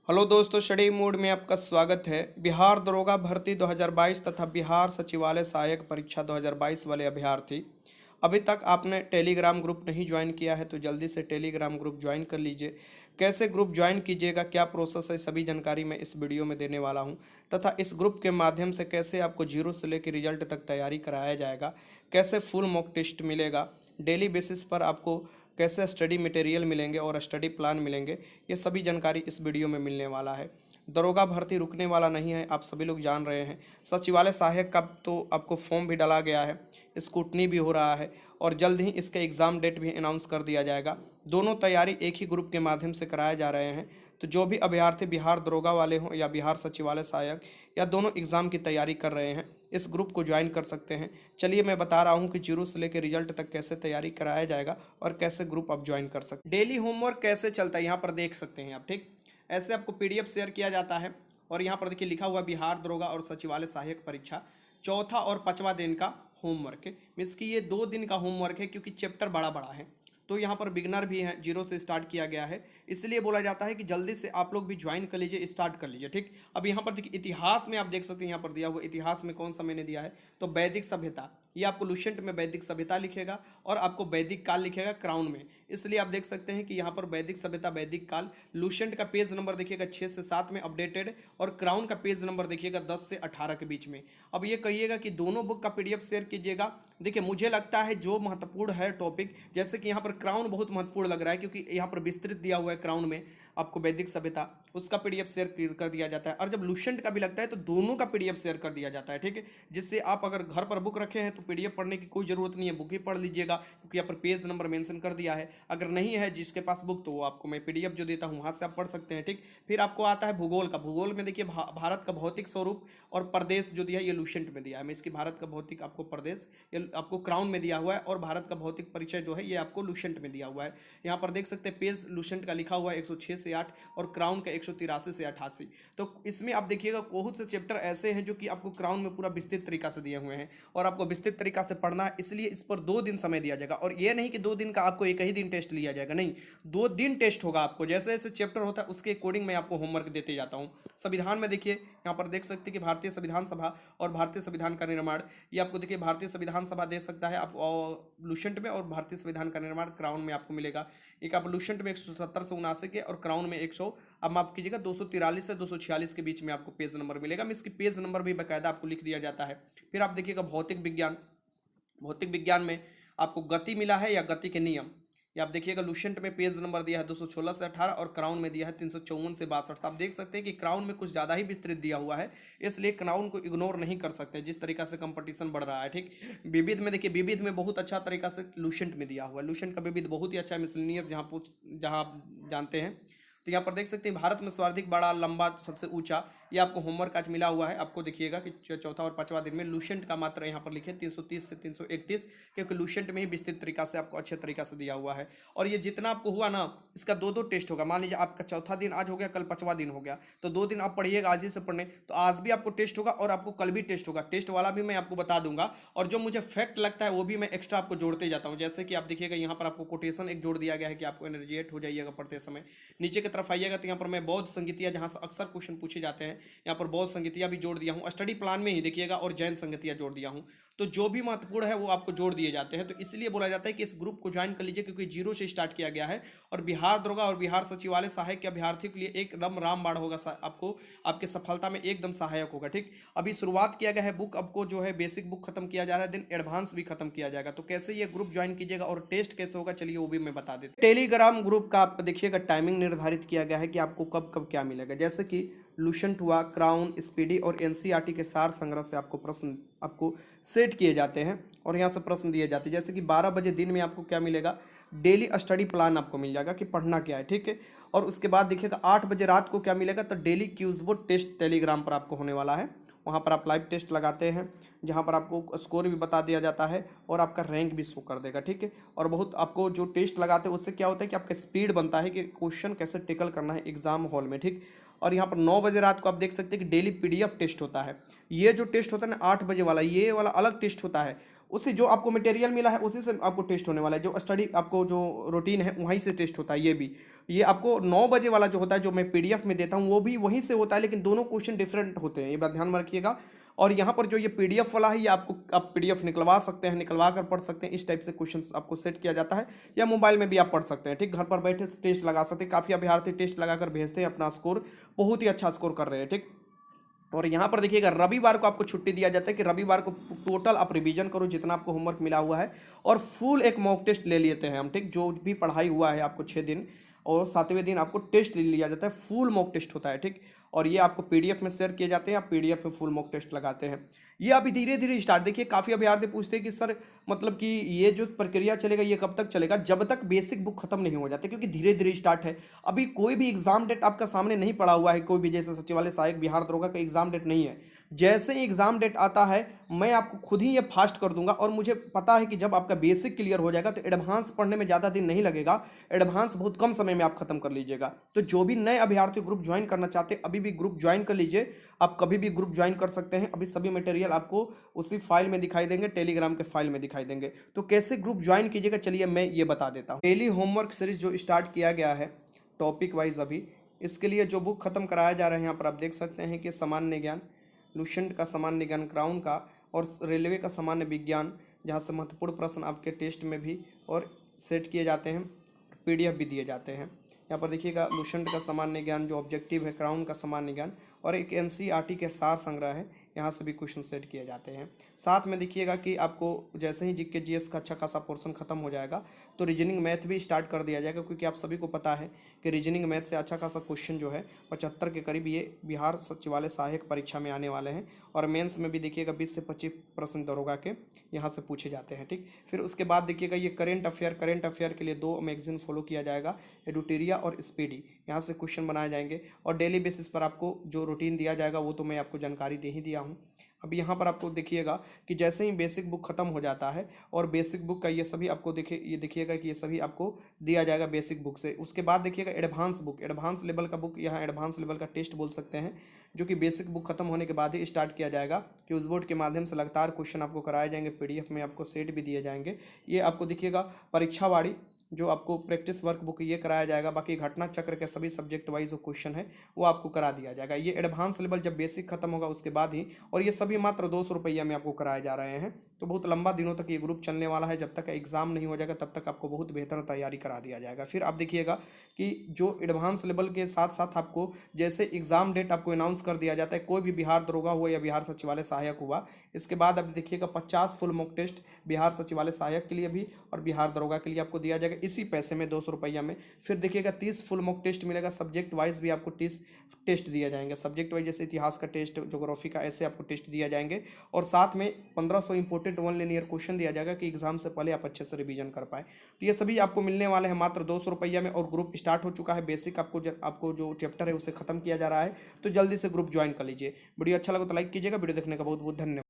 Hello दोस्तों, study mode में आपका स्वागत है। बिहार दरोगा भर्ती 2022 तथा बिहार सचिवालय सहायक परीक्षा 2022 वाले अभ्यर्थी अभी तक आपने टेलीग्राम ग्रुप नहीं ज्वाइन किया है तो जल्दी से टेलीग्राम ग्रुप ज्वाइन कर लीजिए। कैसे ग्रुप ज्वाइन कीजिएगा, क्या प्रोसेस है, सभी जानकारी मैं इस वीडियो में देने वाला हूं। तथा इस ग्रुप के माध्यम से कैसे आपको जीरो से लेकर रिजल्ट तक तैयारी कराया जाएगा, कैसे फुल मॉक टेस्ट मिलेगा, डेली बेसिस पर आपको कैसे स्टडी मटेरियल मिलेंगे और स्टडी प्लान मिलेंगे, ये सभी जानकारी इस वीडियो में मिलने वाला है। दरोगा भर्ती रुकने वाला नहीं है, आप सभी लोग जान रहे हैं। सचिवालय सहायक का तो आपको फॉर्म भी डाला गया है, स्क्रूटनी भी हो रहा है और जल्द ही इसका एग्ज़ाम डेट भी अनाउंस कर दिया जाएगा। दोनों तैयारी एक ही ग्रुप के माध्यम से कराए जा रहे हैं। तो जो भी अभ्यर्थी बिहार दरोगा वाले हों या बिहार सचिवालय सहायक या दोनों एग्ज़ाम की तैयारी कर रहे हैं, इस ग्रुप को ज्वाइन कर सकते हैं। चलिए मैं बता रहा हूं कि जीरो से लेकर रिजल्ट तक कैसे तैयारी कराया जाएगा और कैसे ग्रुप आप ज्वाइन कर सकते हैं। डेली होमवर्क कैसे चलता है यहाँ पर देख सकते हैं आप। ठीक, ऐसे आपको पीडीएफ शेयर किया जाता है और यहाँ पर देखिए लिखा हुआ बिहार दरोगा और सचिवालय सहायक परीक्षा चौथा और पांचवा दिन का होमवर्क है। मीन्स कि ये 2 दिन का होमवर्क है क्योंकि चैप्टर बड़ा बड़ा है। तो यहाँ पर बिगनर भी है, जीरो से स्टार्ट किया गया है, इसलिए बोला जाता है कि जल्दी से आप लोग भी ज्वाइन कर लीजिए, स्टार्ट कर लीजिए। ठीक, अब यहाँ पर देखिए इतिहास में आप देख सकते हैं, यहाँ पर दिया हुआ इतिहास में कौन सा मैंने दिया है तो वैदिक सभ्यता, ये आपको लुसेंट में वैदिक सभ्यता लिखेगा और आपको वैदिक काल लिखेगा क्राउन में। इसलिए आप देख सकते हैं कि यहाँ पर वैदिक सभ्यता वैदिक काल लुसेंट का पेज नंबर देखिएगा 6 से 7 में अपडेटेड और क्राउन का पेज नंबर देखिएगा 10 से 18 के बीच में। अब ये कहिएगा कि दोनों बुक का पीडीएफ शेयर कीजिएगा। देखिए मुझे लगता है जो महत्वपूर्ण है टॉपिक, जैसे कि यहाँ पर क्राउन बहुत महत्वपूर्ण लग रहा है क्योंकि यहाँ पर विस्तृत दिया हुआ है क्राउन में आपको वैदिक सभ्यता, उसका पीडीएफ शेयर कर दिया जाता है। और जब लुसेंट का भी लगता है तो दोनों का पीडीएफ शेयर कर दिया जाता है। ठीक है, जिससे आप अगर घर पर बुक रखे हैं तो पीडीएफ पढ़ने की कोई ज़रूरत नहीं है, बुक ही पढ़ लीजिएगा क्योंकि यहाँ पर पेज नंबर मेंशन कर दिया है। अगर नहीं है जिसके पास बुक तो वो आपको मैं पीडीएफ जो देता हूँ वहाँ से आप पढ़ सकते हैं। ठीक, फिर आपको आता है भूगोल का। भूगोल में देखिए भारत का भौतिक स्वरूप और प्रदेश जो दिया है ये लुसेंट में दिया है। मैं इसकी भारत का भौतिक आपको प्रदेश ये आपको क्राउन में दिया हुआ है और भारत का भौतिक परिचय जो है ये आपको लुसेंट में दिया हुआ है। यहाँ पर देख सकते हैं पेज लुसेंट का लिखा हुआ है 106 से 8 और क्राउन का 183 से 88। तो इसमें आप देखिएगा बहुत से चैप्टर ऐसे हैं जो कि आपको क्राउन में पूरा विस्तृत तरीका से दिए हुए हैं और आपको विस्तृत तरीका से पढ़ना है, इसलिए इस पर 2 दिन समय दिया जाएगा। और ये नहीं कि 2 दिन का आपको एक ही दिन टेस्ट लिया जाएगा, नहीं, 2 दिन टेस्ट होगा आपको। जैसे जैसे चैप्टर होता है उसके अकॉर्डिंग मैं आपको होमवर्क देते जाता हूँ। संविधान में देखिए यहाँ पर देख सकते हैं कि भारतीय संविधान सभा और भारतीय संविधान का निर्माण, ये आपको देखिए भारतीय संविधान सभा दे सकता है आप लुसेंट में और भारतीय संविधान का निर्माण क्राउन में आपको मिलेगा। एक आप लुसेंट में 170 से 79 के और क्राउन में 100 अब माफ कीजिएगा 243 से 246 के बीच में आपको पेज नंबर मिलेगा। इसकी पेज नंबर भी बाकायदा आपको लिख दिया जाता है। फिर आप देखिएगा भौतिक विज्ञान, भौतिक विज्ञान में आपको गति मिला है या गति के नियम, ये आप देखिएगा लुसेंट में पेज नंबर दिया है 216 से 18 और क्राउन में दिया है 354 से 62। तो आप देख सकते हैं कि क्राउन में कुछ ज़्यादा ही विस्तृत दिया हुआ है, इसलिए क्राउन को इग्नोर नहीं कर सकते जिस तरीका से कंपटीशन बढ़ रहा है। ठीक, विविध में देखिए विविध में बहुत अच्छा तरीका से लुसेंट में दिया हुआ है। लुसेंट का विविध बहुत ही अच्छा है, मिसलिनियस जहाँ आप जानते हैं। तो यहाँ पर देख सकते हैं भारत में सर्वाधिक बड़ा लंबा सबसे ऊंचा, ये आपको होमवर्क आज मिला हुआ है। आपको देखिएगा कि चौथा और पांचवा दिन में लुसेंट का मात्र यहाँ पर लिखे 330 से 331, क्योंकि लुसेंट में ही विस्तृत तरीका से आपको अच्छे तरीका से दिया हुआ है। और ये जितना आपको हुआ ना इसका 2-2 टेस्ट होगा। मान लीजिए आपका चौथा दिन आज हो गया, कल पांचवा दिन हो गया, तो 2 दिन आप पढ़िएगा आज ही से पढ़ने, तो आज भी आपको टेस्ट होगा और आपको कल भी टेस्ट होगा। टेस्ट वाला भी मैं आपको बता दूंगा और जो मुझे फैक्ट लगता है वो भी मैं एक्स्ट्रा आपको जोड़ते जाता हूँ। जैसे कि आप देखिएगा यहाँ पर आपको कोटेशन एक जोड़ दिया गया है कि आपको एनर्जेट हो जाइएगा पढ़ते समय। नीचे की तरफ आइएगा तो यहाँ पर मैं बौद्ध संगीतियाँ जहाँ से अक्सर क्वेश्चन पूछे जाते हैं, यहाँ पर बौद्ध संगीतियाँ भी जोड़ दिया हूँ। स्टडी प्लान में ही देखिएगा और जैन संगीतियाँ जोड़ दिया हूँ। तो जो भी महत्वपूर्ण है वो आपको जोड़ दिए जाते हैं। तो इसलिए बोला जाता है कि इस ग्रुप को ज्वाइन कर लीजिए क्योंकि जीरो से स्टार्ट किया गया है और बिहार दरोगा और बिहार सचिवालय सहायक के अभ्यर्थियों के लिए एकदम रामबाण होगा, आपको आपके सफलता में एकदम सहायक होगा। ठीक, अभी शुरुआत किया गया है, बुक आपको जो है बेसिक बुक खत्म किया जा रहा है, देन एडवांस भी खत्म किया जाएगा। तो कैसे ये ग्रुप ज्वाइन कीजिएगा और टेस्ट कैसे होगा चलिए वो भी मैं बता देता हूँ। टेलीग्राम ग्रुप का आप देखिएगा टाइमिंग निर्धारित किया गया है कि आपको कब कब क्या मिलेगा। जैसे कि लुसेंट हुआ, क्राउन, स्पीडी और एनसीईआरटी के सार संग्रह से आपको प्रश्न आपको सेट किए जाते हैं और यहाँ से प्रश्न दिए जाते हैं। जैसे कि 12 बजे दिन में आपको क्या मिलेगा, डेली स्टडी प्लान आपको मिल जाएगा कि पढ़ना क्या है। ठीक है, और उसके बाद देखिएगा 8 बजे रात को क्या मिलेगा तो डेली क्यूजबो टेस्ट टेलीग्राम पर आपको होने वाला है। वहाँ पर आप लाइव टेस्ट लगाते हैं जहाँ पर आपको स्कोर भी बता दिया जाता है और आपका रैंक भी शो कर देगा। ठीक है, और बहुत आपको जो टेस्ट लगाते हैं उससे क्या होता है कि आपका स्पीड बनता है कि क्वेश्चन कैसे टेकल करना है एग्जाम हॉल में। ठीक, और यहाँ पर 9 बजे रात को आप देख सकते हैं कि डेली पीडीएफ टेस्ट होता है। ये जो टेस्ट होता है ना 8 बजे वाला, ये वाला अलग टेस्ट होता है। उसी जो आपको मटेरियल मिला है उसी से आपको टेस्ट होने वाला है। जो स्टडी आपको जो रूटीन है वहीं से टेस्ट होता है। ये आपको 9 बजे वाला जो होता है जो मैं पीडीएफ में देता हूँ वो भी वहीं से होता है, लेकिन दोनों क्वेश्चन डिफरेंट होते हैं, ये बात ध्यान में रखिएगा। और यहाँ पर जो ये पीडीएफ वाला है ये आपको आप पीडीएफ निकलवा सकते हैं, निकलवा कर पढ़ सकते हैं। इस टाइप से क्वेश्चन आपको सेट किया जाता है, या मोबाइल में भी आप पढ़ सकते हैं। ठीक, घर पर बैठे टेस्ट लगा सकते हैं। काफ़ी अभ्यर्थी टेस्ट लगाकर भेजते हैं, अपना स्कोर बहुत ही अच्छा स्कोर कर रहे हैं। ठीक, और यहाँ पर देखिएगा रविवार को आपको छुट्टी दिया जाता है कि रविवार को टोटल आप रिवीजन करो जितना आपको होमवर्क मिला हुआ है, और फुल एक मॉक टेस्ट ले लेते हैं हम। ठीक, जो भी पढ़ाई हुआ है आपको 6 दिन, और 7वें दिन आपको टेस्ट ले लिया जाता है, फुल मॉक टेस्ट होता है। ठीक, और ये आपको पीडीएफ में शेयर किए जाते हैं, आप पीडीएफ में फुल मॉक टेस्ट लगाते हैं। ये अभी धीरे धीरे स्टार्ट, देखिए काफ़ी अभ्यर्थी पूछते हैं कि सर मतलब कि ये जो प्रक्रिया चलेगा ये कब तक चलेगा? जब तक बेसिक बुक खत्म नहीं हो जाती, क्योंकि धीरे धीरे स्टार्ट है। अभी कोई भी एग्जाम डेट आपका सामने नहीं पड़ा हुआ है, कोई भी, जैसे सचिवालय सहायक बिहार दरोगा का एग्जाम डेट नहीं है। जैसे ही एग्जाम डेट आता है मैं आपको खुद ही ये फास्ट कर दूंगा, और मुझे पता है कि जब आपका बेसिक क्लियर हो जाएगा तो एडवांस पढ़ने में ज़्यादा दिन नहीं लगेगा, एडवांस बहुत कम समय में आप खत्म कर लीजिएगा। तो जो भी नए अभ्यर्थी ग्रुप ज्वाइन करना चाहते हैं अभी भी ग्रुप ज्वाइन कर लीजिए, आप कभी भी ग्रुप ज्वाइन कर सकते हैं। अभी सभी मटेरियल आपको उसी फाइल में दिखाई देंगे, टेलीग्राम के फाइल में दिखाई देंगे। तो कैसे ग्रुप ज्वाइन कीजिएगा चलिए मैं ये बता देता हूँ। डेली होमवर्क सीरीज जो स्टार्ट किया गया है टॉपिक वाइज, अभी इसके लिए जो बुक खत्म कराया जा रहा है यहाँ पर आप देख सकते हैं कि सामान्य ज्ञान, लुसेंट का सामान्य ज्ञान, क्राउन का, और रेलवे का सामान्य विज्ञान, जहाँ से महत्वपूर्ण प्रश्न आपके टेस्ट में भी और सेट किए जाते हैं, पीडीएफ भी दिए जाते हैं। यहाँ पर देखिएगा लुसेंट का सामान्य ज्ञान जो ऑब्जेक्टिव है, क्राउन का सामान्य ज्ञान, और एक एनसीईआरटी के सार संग्रह है, यहाँ से भी क्वेश्चन सेट किए जाते हैं। साथ में देखिएगा कि आपको जैसे ही जीके जीएस का अच्छा खासा पोर्शन खत्म हो जाएगा तो रीजनिंग मैथ भी स्टार्ट कर दिया जाएगा, क्योंकि आप सभी को पता है कि रीजनिंग मैथ से अच्छा खासा क्वेश्चन जो है 75 के करीब ये बिहार सचिवालय सहायक परीक्षा में आने वाले हैं, और मेंस में भी देखिएगा 20 से 25 प्रश्न दरोगा के यहाँ से पूछे जाते हैं। ठीक, फिर उसके बाद देखिएगा ये करेंट अफेयर के लिए 2 मैगजीन फॉलो किया जाएगा, एडुटेरिया और स्पीडी, यहाँ से क्वेश्चन बनाए जाएंगे, और डेली बेसिस पर आपको जो रूटीन दिया जाएगा वो तो मैं आपको जानकारी दे ही दिया हूँ। अब यहाँ पर आपको देखिएगा कि जैसे ही बेसिक बुक खत्म हो जाता है और बेसिक बुक का ये सभी आपको देखिएगा कि ये सभी आपको दिया जाएगा बेसिक बुक से। उसके बाद देखिएगा एडवांस बुक, एडवांस लेवल का बुक, यहाँ एडवांस लेवल का टेस्ट बोल सकते हैं, जो कि बेसिक बुक खत्म होने के बाद ही स्टार्ट किया जाएगा, कि उस बोर्ड के माध्यम से लगातार क्वेश्चन आपको कराए जाएंगे, पीडीएफ में आपको सेट भी दिए जाएंगे। ये आपको देखिएगा परीक्षावाड़ी जो आपको प्रैक्टिस वर्क बुक ये कराया जाएगा, बाकी घटना चक्र के सभी सब्जेक्ट वाइज जो क्वेश्चन है वो आपको करा दिया जाएगा। ये एडवांस लेवल जब बेसिक खत्म होगा उसके बाद ही, और ये सभी मात्र 200 रुपया में आपको कराए जा रहे हैं। तो बहुत लंबा दिनों तक ये ग्रुप चलने वाला है, जब तक एग्जाम नहीं हो जाएगा तब तक आपको बहुत बेहतर तैयारी करा दिया जाएगा। फिर आप देखिएगा कि जो एडवांस लेवल के साथ साथ आपको जैसे एग्जाम डेट आपको अनाउंस कर दिया जाता है, कोई भी बिहार दरोगा हुआ या बिहार सचिवालय सहायक हुआ, इसके बाद अब देखिएगा 50 फुल मॉक टेस्ट बिहार सचिवालय सहायक के लिए भी और बिहार दरोगा के लिए आपको दिया जाएगा इसी पैसे में, 200 रुपया में। फिर देखिएगा 30 फुल मॉक टेस्ट मिलेगा, सब्जेक्ट वाइज भी आपको 30 टेस्ट दिया जाएंगे, सब्जेक्ट वाइज जैसे इतिहास का टेस्ट, ज्योग्राफी का, ऐसे आपको टेस्ट दिया जाएंगे। और साथ में 1500 इंपॉर्टेंट 1 लिनियर क्वेश्चन दिया जाएगा कि एग्जाम से पहले आप अच्छे से रिवीजन कर पाए। तो ये सभी आपको मिलने वाले हैं मात्र 200 रुपया में, और ग्रुप स्टार्ट हो चुका है। बेसिक आपको जो चैप्टर है उसे खत्म किया जा रहा है, तो जल्दी से ग्रुप ज्वाइन कर लीजिए। वीडियो अच्छा लगा तो लाइक कीजिएगा। वीडियो देखने का बहुत बहुत धन्यवाद।